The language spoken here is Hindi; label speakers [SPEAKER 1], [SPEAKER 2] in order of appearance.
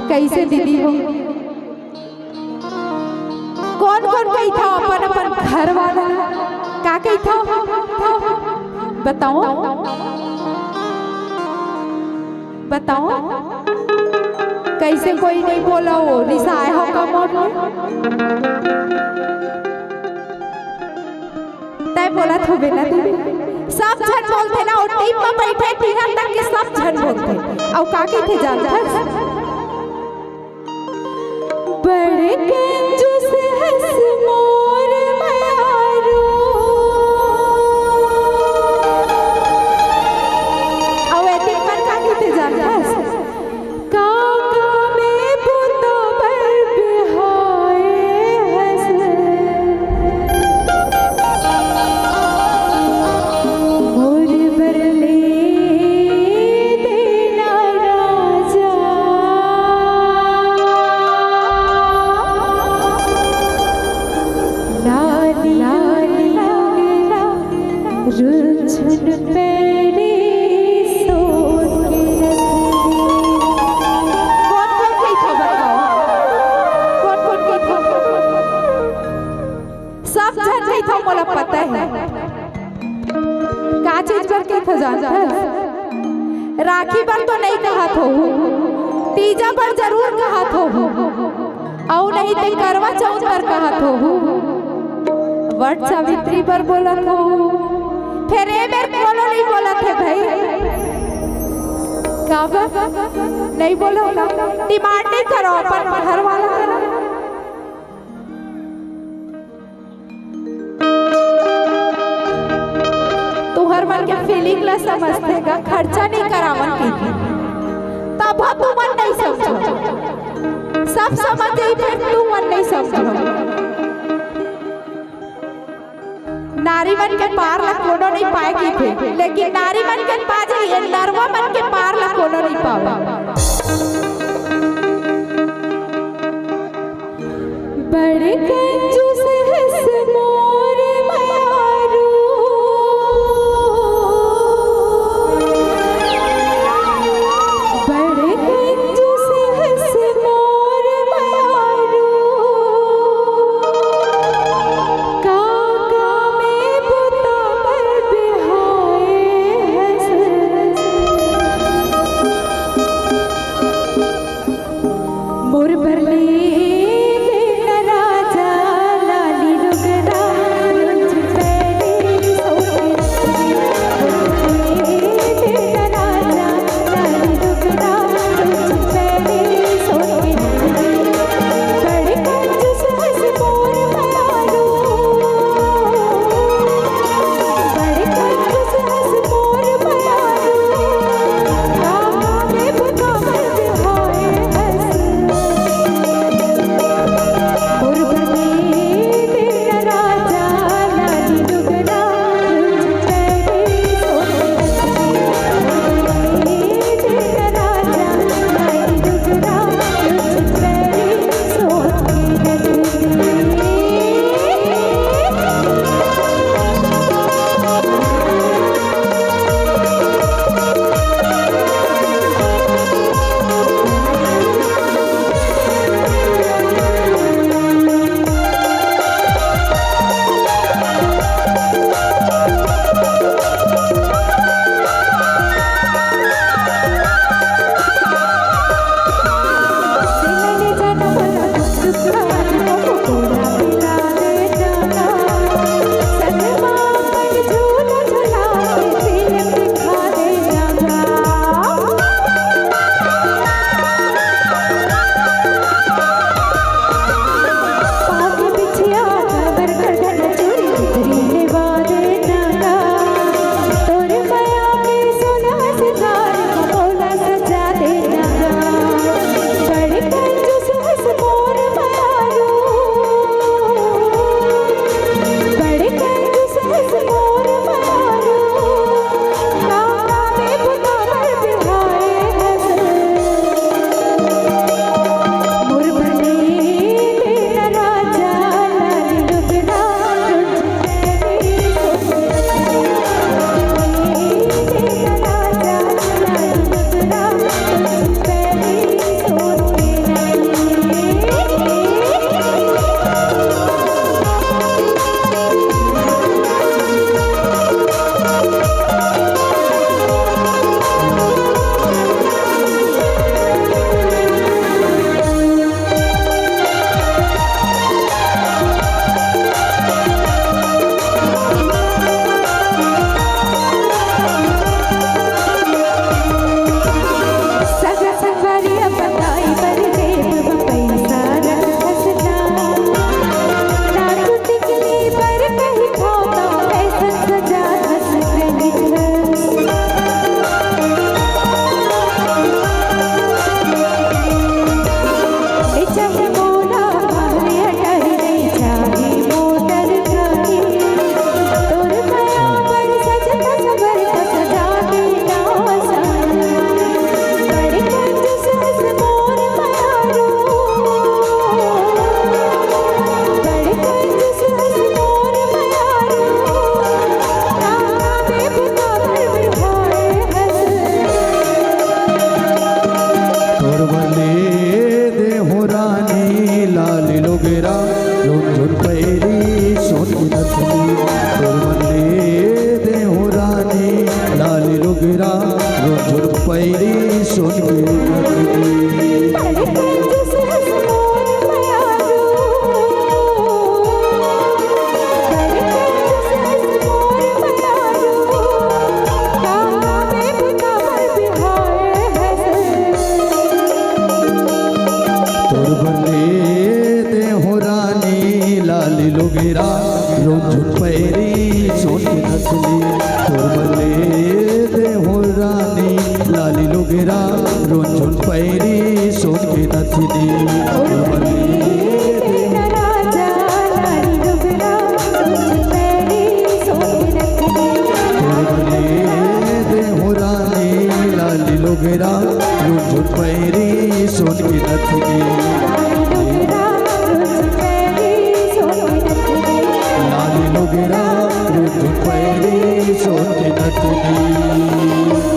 [SPEAKER 1] कैसे दीदी हो? कौन कौन कही था अपन अपन घर वाला का कही था? बताओ बताओ, कैसे कोई नहीं बोला हो? रिसाए हो का मोड़ में तय बोला था बेना दीदी, सब झन बोलते ना, और टीम में बैठे तीन तक के सब झन बोलते। और का के थे जानता? बड़े कंजूस हंस मोर मारो, और एक बार का के थे जानता? काका में बुतो पर बिहाए हंस, मोर बरले देना राजा, लाली लाली रुझुन पेरी सोच के कौन कौन कही था? बताओ कौन कौन कही था? सब झन कही था, मोला पता है का चीज पर कही था जानता? राखी पर तो नहीं कहा था, तीजा पर जरूर कहा था, और नहीं तो करवा चौथ पर कहा था, वट सावित्री पर बोला था, फिर ए बेर बोलो नहीं बोला थे भाई, कब नहीं बोलो ना? डिमांड नहीं करो, अपन घर वाला करो। तुहर मन के फीलिंग ला समझते का, खर्चा नहीं करावन की तब तू मन नहीं समझो, सब समझे फिर तू मन नहीं समझो। नारी मन के पार ला कोनो नहीं पाए की थे, लेकिन नारी मन के पाजे ये नरवा मन के पार ला कोनो नहीं पावा। बड़े कंजूस हंस मोर मारो, बड़े कंजूस हंस मोर मारो, काका में बुता पर बिहाए हंस,
[SPEAKER 2] तोर बले देहो रानी लाल लोगेरा झुन पैरी सोन की नथनी तोर बले देहो रानी लाल लोगेरा झुन पैरी सोन की नथनी लोगेरा रोज पैरी सोन की नथनी तोर बले देहो रानी लाली लोगेरा रोज पैरी सोन की नथनी तोर बले देहो रानी लाली लोगेरा रोज पैरी सोन की नथनी लोगेरा पैरी सोन की नथनी